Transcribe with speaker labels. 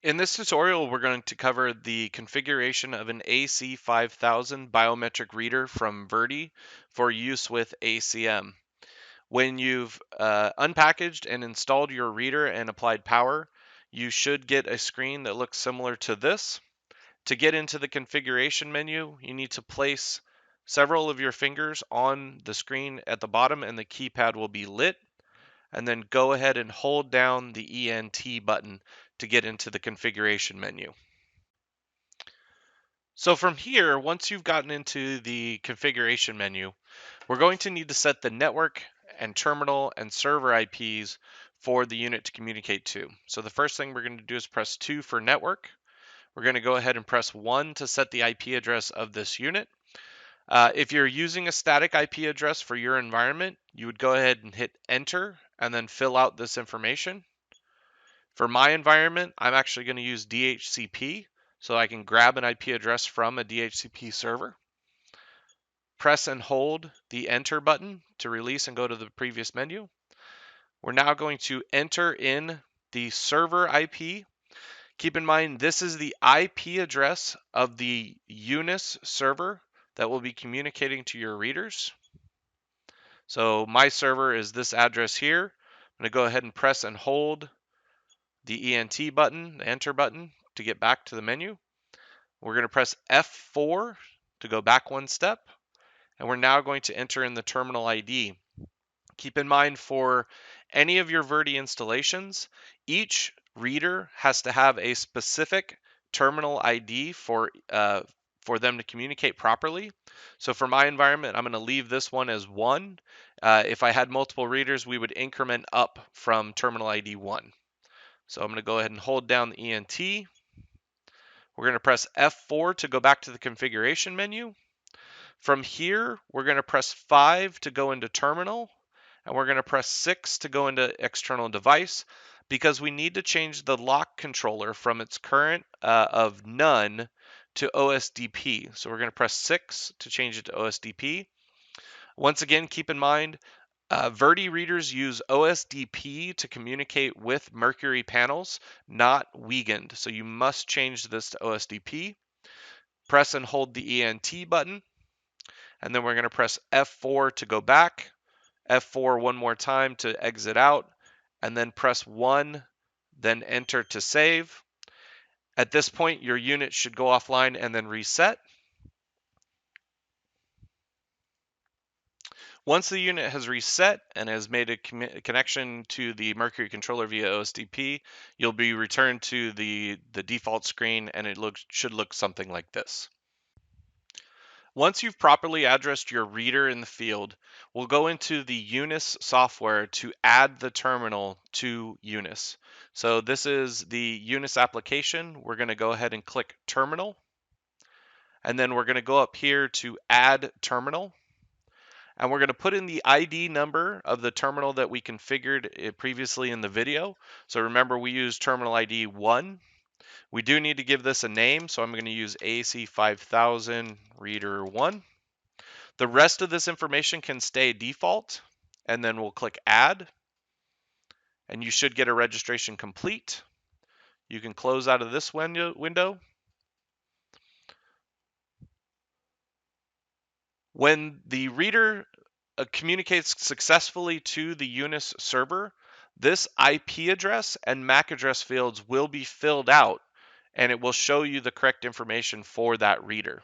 Speaker 1: In this tutorial, we're going to cover the configuration of an AC5000 biometric reader from Virdi for use with ACM. When you've unpackaged and installed your reader and applied power, you should get a screen that looks similar to this. To get into the configuration menu, you need to place several of your fingers on the screen at the bottom and the keypad will be lit, and then go ahead and hold down the ENT button to get into the configuration menu. So from here, once you've gotten into the configuration menu, we're going to need to set the network and terminal and server IPs for the unit to communicate to. So the first thing we're going to do is press 2 for network. We're going to go ahead and press 1 to set the IP address of this unit. If you're using a static IP address for your environment, you would go ahead and hit enter and then fill out this information. For my environment, I'm actually going to use DHCP, so I can grab an IP address from a DHCP server. Press and hold the enter button to release and go to the previous menu. We're now going to enter in the server IP. Keep in mind, this is the IP address of the Unis server that will be communicating to your readers. So my server is this address here. I'm going to go ahead and press and hold the ENT button, the enter button, to get back to the menu. We're going to press F4 to go back one step, and we're now going to enter in the terminal ID. Keep in mind, for any of your Virdi installations, each reader has to have a specific terminal ID for them to communicate properly. So for my environment, I'm going to leave this one as 1. If I had multiple readers, we would increment up from terminal ID 1. So I'm going to go ahead and hold down the ENT. We're going to press F4 to go back to the configuration menu. From here, we're going to press 5 to go into terminal, and we're going to press 6 to go into external device, because we need to change the lock controller from its current of none to OSDP. So we're going to press 6 to change it to OSDP. Once again, keep in mind, Virdi readers use OSDP to communicate with Mercury panels, not Wiegand. So you must change this to OSDP. Press and hold the ENT button, and then we're going to press F4 to go back, F4 one more time to exit out, and then press 1, then enter to save. At this point, your unit should go offline and then reset. Once the unit has reset and has made a connection to the Mercury controller via OSDP, you'll be returned to the default screen, and it should look something like this. Once you've properly addressed your reader in the field, we'll go into the Unis software to add the terminal to Unis. So this is the Unis application. We're going to go ahead and click Terminal, and then we're going to go up here to Add Terminal. And we're going to put in the ID number of the terminal that we configured previously in the video. So remember, we used terminal ID 1. We do need to give this a name, so I'm going to use AC5000 reader 1. The rest of this information can stay default, and then we'll click Add, and you should get a registration complete. You can close out of this window. When the reader communicates successfully to the Unis server, this IP address and MAC address fields will be filled out, and it will show you the correct information for that reader.